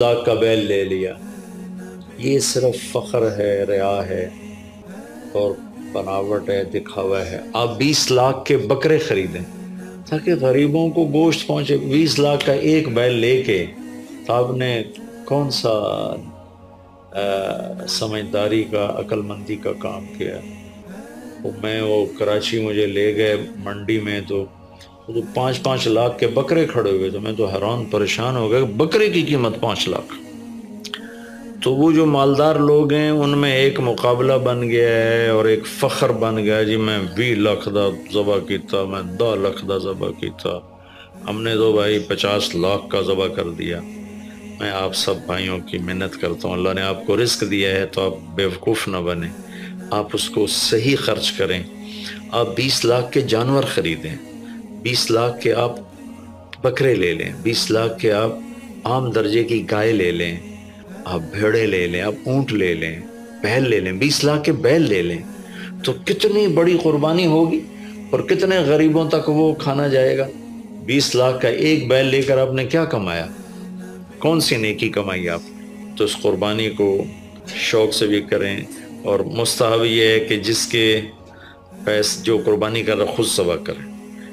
لاکھ کا بیل لے لیا، یہ صرف فخر ہے، ریا ہے اور بناوٹ ہے، دکھاوا ہے۔ آپ 20 لاکھ کے بکرے خریدیں تاکہ غریبوں کو گوشت پہنچے۔ 20 لاکھ کا ایک بیل لے کے تو آپ نے کون سا سمجھداری کا، عقل مندی کا کام کیا؟ وہ کراچی مجھے لے گئے منڈی میں، تو 5-5 لاکھ کے بکرے کھڑے ہوئے، تو میں تو حیران پریشان ہو گیا، بکرے کی قیمت 5 لاکھ۔ تو وہ جو مالدار لوگ ہیں ان میں ایک مقابلہ بن گیا ہے اور ایک فخر بن گیا، جی میں 20 لاکھ دا ذبح کیتا، میں 10 لاکھ دا ذبح کیتا، ہم نے تو بھائی 50 لاکھ کا ذبح کر دیا۔ میں آپ سب بھائیوں کی منت کرتا ہوں، اللہ نے آپ کو رزق دیا ہے تو آپ بیوقوف نہ بنیں، آپ اس کو صحیح خرچ کریں۔ آپ 20 لاکھ کے جانور خریدیں، 20 لاکھ کے آپ بکرے لے لیں، 20 لاکھ کے آپ عام درجے کی گائے لے لیں، آپ بھیڑے لے لیں، آپ اونٹ لے لیں، بیل لے لیں، 20 لاکھ کے بیل لے لیں، تو کتنی بڑی قربانی ہوگی اور کتنے غریبوں تک وہ کھانا جائے گا۔ 20 لاکھ کا ایک بیل لے کر آپ نے کیا کمایا؟ کون سی نیکی کمائی آپ؟ تو اس قربانی کو شوق سے بھی کریں، اور مستحب یہ ہے کہ جس کے جو قربانی کر رہا خود ذبح کرے،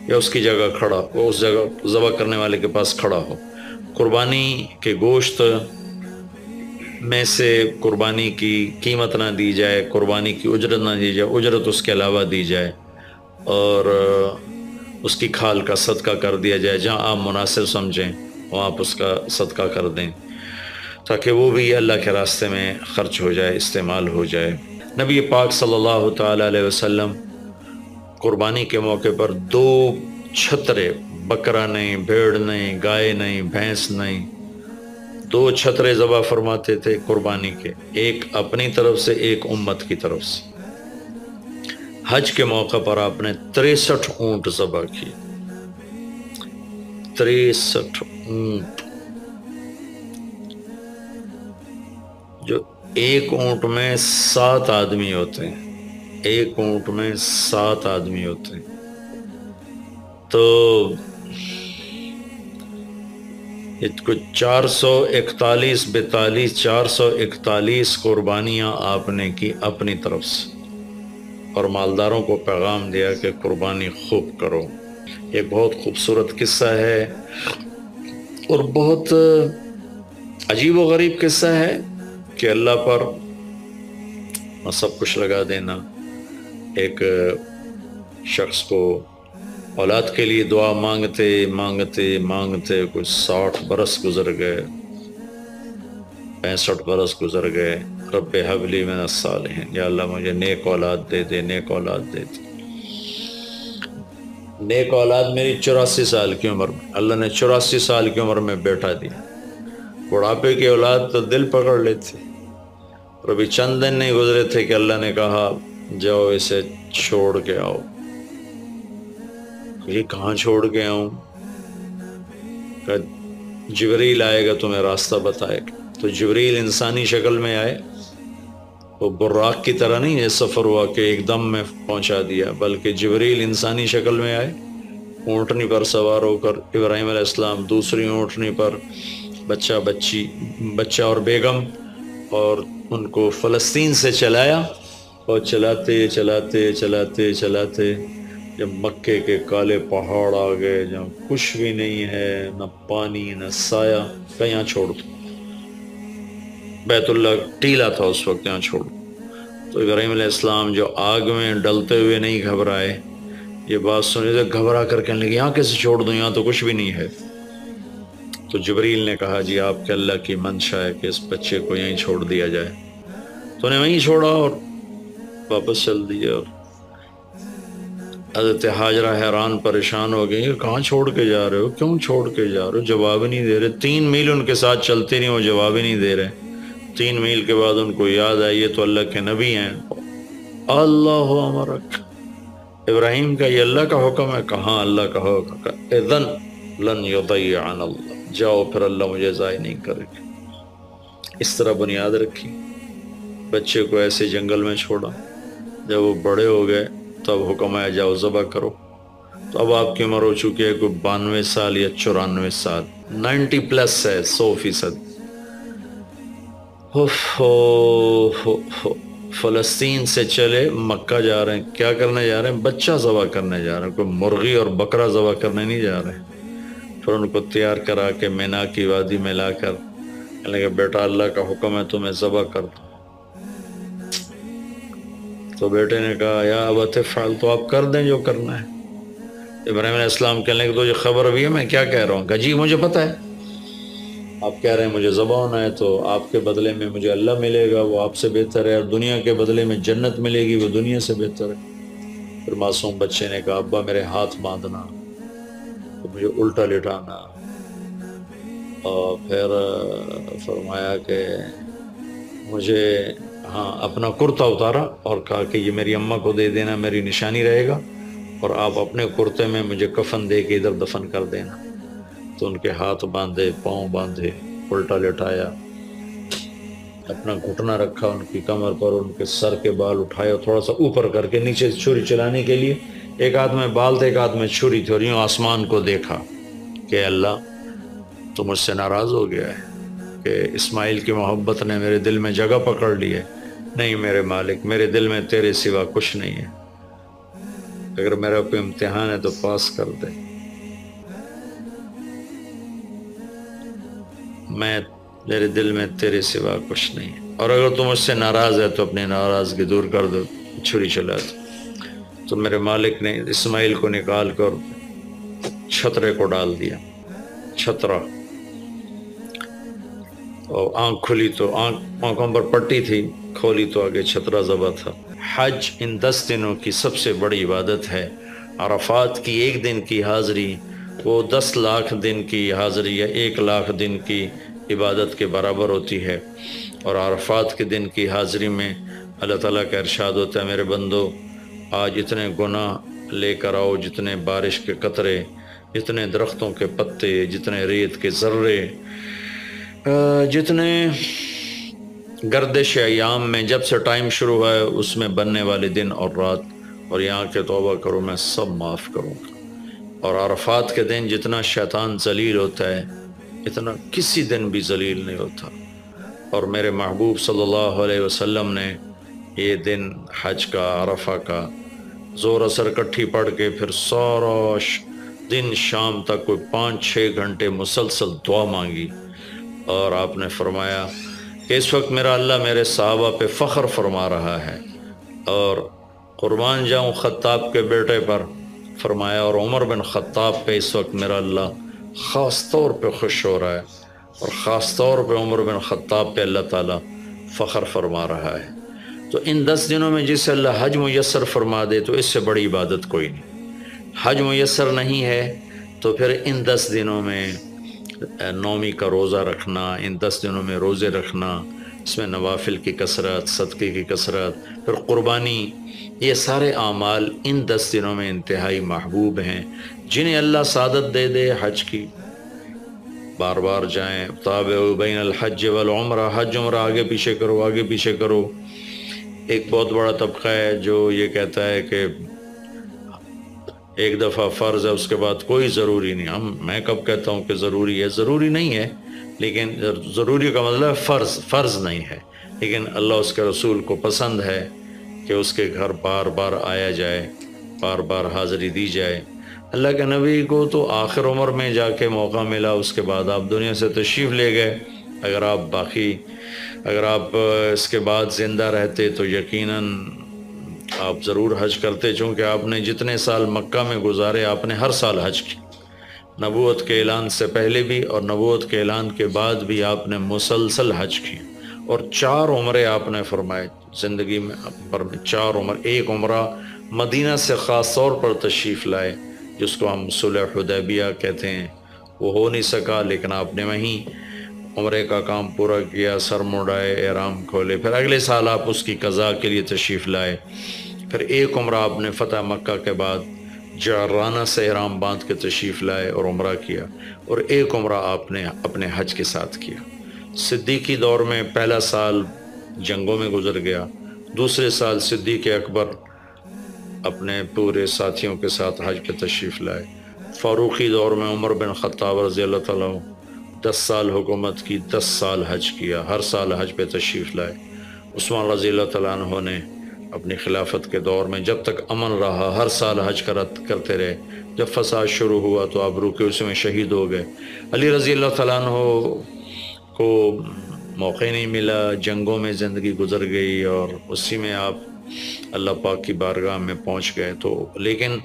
یا اس کی جگہ کھڑا، وہ اس جگہ ذبح کرنے والے کے پاس کھڑا ہو۔ قربانی کے گوشت میں سے قربانی کی قیمت نہ دی جائے، قربانی کی اجرت نہ دی جائے، اجرت اس کے علاوہ دی جائے، اور اس کی کھال کا صدقہ کر دیا جائے، جہاں آپ مناسب سمجھیں وہاں آپ اس کا صدقہ کر دیں، تاکہ وہ بھی اللہ کے راستے میں خرچ ہو جائے، استعمال ہو جائے۔ نبی پاک صلی اللہ تعالیٰ علیہ وسلم قربانی کے موقع پر 2 چھترے، بکرا نہیں، بھیڑ نہیں، گائے نہیں، بھینس نہیں، 2 چھترے ذبح فرماتے تھے قربانی کے، ایک اپنی طرف سے، ایک امت کی طرف سے۔ حج کے موقع پر آپ نے 63 اونٹ ذبح کیے، 63 اونٹ، جو ایک اونٹ میں 7 آدمی ہوتے ہیں، ایک اونٹ میں 7 آدمی ہوتے ہیں، تو کچھ 441 قربانیاں آپ نے کی اپنی طرف سے، اور مالداروں کو پیغام دیا کہ قربانی خوب کرو۔ یہ بہت خوبصورت قصہ ہے اور بہت عجیب و غریب قصہ ہے کہ اللہ پر سب کچھ لگا دینا۔ ایک شخص کو اولاد کے لیے دعا مانگتے مانگتے مانگتے کچھ 60 برس گزر گئے، 65 برس گزر گئے، رب ہب لی من الصالحین، یا اللہ مجھے نیک اولاد دے دے، نیک اولاد دے دے۔ نیک اولاد میری 84 سال کی عمر میں، اللہ نے 84 سال کی عمر میں بیٹا دیا۔ بڑھاپے کی اولاد تو دل پکڑ لیتی، اور ابھی چند دن نہیں گزرے تھے کہ اللہ نے کہا جاؤ اسے چھوڑ کے آؤ۔ یہ کہاں چھوڑ کے آؤں؟ کہ جبریل آئے گا تمہیں راستہ بتائے گا۔ تو جبریل انسانی شکل میں آئے، وہ براق کی طرح نہیں ہے سفر ہوا کہ ایک دم میں پہنچا دیا، بلکہ جبریل انسانی شکل میں آئے، اونٹنی پر سوار ہو کر، ابراہیم علیہ السلام دوسری اونٹنی پر، بچہ اور بیگم، اور ان کو فلسطین سے چلایا، اور چلاتے چلاتے چلاتے چلاتے جب مکے کے کالے پہاڑ آ گئے جہاں کچھ بھی نہیں ہے، نہ پانی نہ سایہ، کہ یہاں چھوڑ دو، بیت اللہ ٹیلا تھا اس وقت، یہاں چھوڑ دو۔ تو ابراہیم علیہ السلام جو آگ میں ڈلتے ہوئے نہیں گھبرائے، یہ بات سنی تو گھبرا کر کہنے لگے یہاں کیسے چھوڑ دوں، یہاں تو کچھ بھی نہیں ہے۔ تو جبریل نے کہا جی آپ کے اللہ کی منشا ہے کہ اس بچے کو یہیں چھوڑ دیا جائے، تو انہیں وہیں چھوڑا اور واپس چل دیا۔ اور حضرت ہاجرہ حیران پریشان ہو گئی کہ کہاں چھوڑ کے جا رہے ہو، کیوں چھوڑ کے جا رہے ہو، جواب ہی نہیں دے رہے۔ 3 میل ان کے ساتھ چلتے نہیں، وہ جواب ہی نہیں دے رہے۔ 3 میل کے بعد ان کو یاد آئی یہ تو اللہ کے نبی ہیں۔ اللہ امرک، ابراہیم کا یہ اللہ کا حکم ہے؟ کہاں اللہ کا حکم ہے؟ اذن لن یضیعنا اللہ، جاؤ پھر اللہ مجھے ضائع نہیں کرے گا۔ اس طرح بنیاد رکھی، بچے کو ایسے جنگل میں چھوڑا، جب وہ بڑے ہو گئے تب حکم آیا جاؤ ذبح کرو۔ تو اب آپ کی عمر ہو چکی ہے کوئی 92 سال یا 94 سال، 90 پلس ہے، 100%۔ فلسطین سے چلے مکہ جا رہے ہیں، کیا کرنے جا رہے ہیں؟ بچہ ذبح کرنے جا رہے ہیں، کوئی مرغی اور بکرا ذبح کرنے نہیں جا رہے ہیں۔ پھر ان کو تیار کرا کے مینا کی وادی میں لا کر کہنے لگے بیٹا اللہ کا حکم ہے تمہیں ذبح کر دو۔ تو بیٹے نے کہا یا ابت افعل، تو آپ کر دیں جو کرنا ہے۔ ابراہیم علیہ السلام کہنے لگے تو یہ خبر بھی ہے میں کیا کہہ رہا ہوں؟ کہا جی مجھے پتہ ہے، آپ کہہ رہے ہیں مجھے ذبح ہونا ہے تو آپ کے بدلے میں مجھے اللہ ملے گا، وہ آپ سے بہتر ہے، اور دنیا کے بدلے میں جنت ملے گی، وہ دنیا سے بہتر ہے۔ پھر معصوم بچے نے کہا ابا میرے ہاتھ باندھنا، تو مجھے الٹا لٹانا، اور پھر فرمایا کہ مجھے ہاں اپنا کرتا اتارا اور کہا کہ یہ میری اماں کو دے دینا، میری نشانی رہے گا، اور آپ اپنے کرتے میں مجھے کفن دے کے ادھر دفن کر دینا۔ تو ان کے ہاتھ باندھے، پاؤں باندھے، الٹا لٹایا، اپنا گھٹنا رکھا ان کی کمر پر، ان کے سر کے بال اٹھایا تھوڑا سا اوپر کر کے نیچے چھری چلانے کے لیے، ایک ہاتھ میں بال تھے ایک ہاتھ میں چھری تھی، اور یوں آسمان کو دیکھا کہ اللہ تو مجھ سے ناراض ہو گیا ہے کہ اسماعیل کی محبت نے میرے دل میں جگہ پکڑ لی ہے۔ نہیں میرے مالک، میرے دل میں تیرے سوا کچھ نہیں ہے، اگر میرا کوئی امتحان ہے تو پاس کر دے، میرے دل میں تیرے سوا کچھ نہیں ہے، اور اگر تم مجھ سے ناراض ہے تو اپنی ناراضگی دور کر دو، چھری چلا دو۔ تو میرے مالک نے اسماعیل کو نکال کر چھترے کو ڈال دیا، چھترا، اور آنکھ کھلی تو آنکھوں پر پٹی تھی، کھولی تو آگے چھترا ذبح تھا۔ حج ان 10 دنوں کی سب سے بڑی عبادت ہے۔ عرفات کی ایک دن کی حاضری وہ 10 لاکھ دن کی حاضری یا 1 لاکھ دن کی عبادت کے برابر ہوتی ہے، اور عرفات کے دن کی حاضری میں اللہ تعالیٰ کا ارشاد ہوتا ہے میرے بندو آج اتنے گناہ لے کر آؤ جتنے بارش کے قطرے، جتنے درختوں کے پتے، جتنے ریت کے ذرے، جتنے گردش ایام میں جب سے ٹائم شروع ہوا ہے اس میں بننے والے دن اور رات، اور یہاں کے توبہ کرو میں سب معاف کروں گا۔ اور عرفات کے دن جتنا شیطان ذلیل ہوتا ہے اتنا کسی دن بھی ذلیل نہیں ہوتا، اور میرے محبوب صلی اللہ علیہ وسلم نے یہ دن حج کا، عرفہ کا، زور اثر کٹھی پڑھ کے پھر سارا دن شام تک کوئی 5-6 گھنٹے مسلسل دعا مانگی، اور آپ نے فرمایا کہ اس وقت میرا اللہ میرے صحابہ پہ فخر فرما رہا ہے، اور قربان جاؤں خطاب کے بیٹے پر، فرمایا اور عمر بن خطاب پہ اس وقت میرا اللہ خاص طور پہ خوش ہو رہا ہے، اور خاص طور پہ عمر بن خطاب پہ اللہ تعالیٰ فخر فرما رہا ہے۔ تو ان 10 دنوں میں جسے اللہ حج میسر فرما دے تو اس سے بڑی عبادت کوئی نہیں۔ حج میسر نہیں ہے تو پھر ان 10 دنوں میں نومی کا روزہ رکھنا، ان 10 دنوں میں روزے رکھنا، اس میں نوافل کی کثرت، صدقے کی کثرت، پھر قربانی، یہ سارے اعمال ان 10 دنوں میں انتہائی محبوب ہیں۔ جنہیں اللہ سعادت دے دے حج کی، بار بار جائیں، تابعوا بین الحج والعمرہ، حج عمرہ آگے پیچھے کرو، آگے پیچھے کرو۔ ایک بہت بڑا طبقہ ہے جو یہ کہتا ہے کہ ایک دفعہ فرض ہے اس کے بعد کوئی ضروری نہیں۔ میں کب کہتا ہوں کہ ضروری ہے؟ ضروری نہیں ہے، لیکن ضروری کا مطلب فرض نہیں ہے، لیکن اللہ اس کے رسول کو پسند ہے کہ اس کے گھر بار بار آیا جائے، بار بار حاضری دی جائے۔ اللہ کے نبی کو تو آخر عمر میں جا کے موقع ملا، اس کے بعد آپ دنیا سے تشریف لے گئے۔ اگر آپ اس کے بعد زندہ رہتے تو یقیناً آپ ضرور حج کرتے، چونکہ آپ نے جتنے سال مکہ میں گزارے آپ نے ہر سال حج کی، نبوت کے اعلان سے پہلے بھی اور نبوت کے اعلان کے بعد بھی آپ نے مسلسل حج کی، اور 4 عمرے آپ نے فرمائے زندگی میں پر میں 4 عمر، ایک عمرہ مدینہ سے خاص طور پر تشریف لائے جس کو ہم صلح حدیبیہ کہتے ہیں، وہ ہو نہیں سکا لیکن آپ نے وہیں عمرے کا کام پورا کیا، سر مڑائے، احرام کھولے، پھر اگلے سال آپ اس کی قضاء کے لیے تشریف لائے، پھر ایک عمرہ آپ نے فتح مکہ کے بعد جعرانہ سے احرام باندھ کے تشریف لائے اور عمرہ کیا، اور ایک عمرہ آپ نے اپنے حج کے ساتھ کیا۔ صدیقی دور میں پہلا سال جنگوں میں گزر گیا، دوسرے سال صدیق اکبر اپنے پورے ساتھیوں کے ساتھ حج پہ تشریف لائے، فاروقی دور میں عمر بن خطاب رضی اللہ تعالیٰ 10 سال حکومت کی، 10 سال حج کیا، ہر سال حج پہ تشریف لائے۔ عثمان رضی اللہ تعالیٰ عنہ نے اپنی خلافت کے دور میں جب تک امن رہا ہر سال حج کرتے رہے، جب فساد شروع ہوا تو آپ رکے، اس میں شہید ہو گئے۔ علی رضی اللہ تعالیٰ عنہ کو موقع نہیں ملا، جنگوں میں زندگی گزر گئی، اور اسی میں آپ اللہ پاک کی بارگاہ میں پہنچ گئے۔ تو لیکن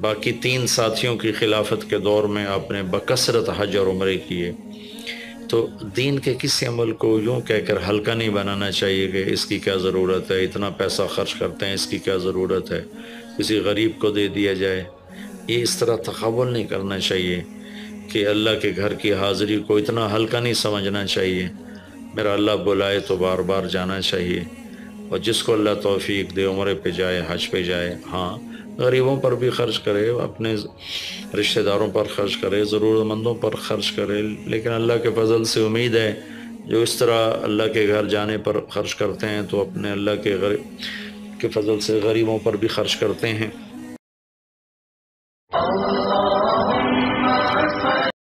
باقی 3 ساتھیوں کی خلافت کے دور میں آپ نے بکثرت حج اور عمرے کیے۔ تو دین کے کسی عمل کو یوں کہہ کر ہلکا نہیں بنانا چاہیے کہ اس کی کیا ضرورت ہے، اتنا پیسہ خرچ کرتے ہیں، اس کی کیا ضرورت ہے، کسی غریب کو دے دیا جائے۔ یہ اس طرح تقابل نہیں کرنا چاہیے کہ اللہ کے گھر کی حاضری کو اتنا ہلکا نہیں سمجھنا چاہیے۔ میرا اللہ بلائے تو بار بار جانا چاہیے، اور جس کو اللہ توفیق دے عمرے پہ جائے، حج پہ جائے۔ ہاں، غریبوں پر بھی خرچ کرے، اپنے رشتہ داروں پر خرچ کرے، ضرورت مندوں پر خرچ کرے، لیکن اللہ کے فضل سے امید ہے جو اس طرح اللہ کے گھر جانے پر خرچ کرتے ہیں تو اپنے اللہ کے فضل سے غریبوں پر بھی خرچ کرتے ہیں۔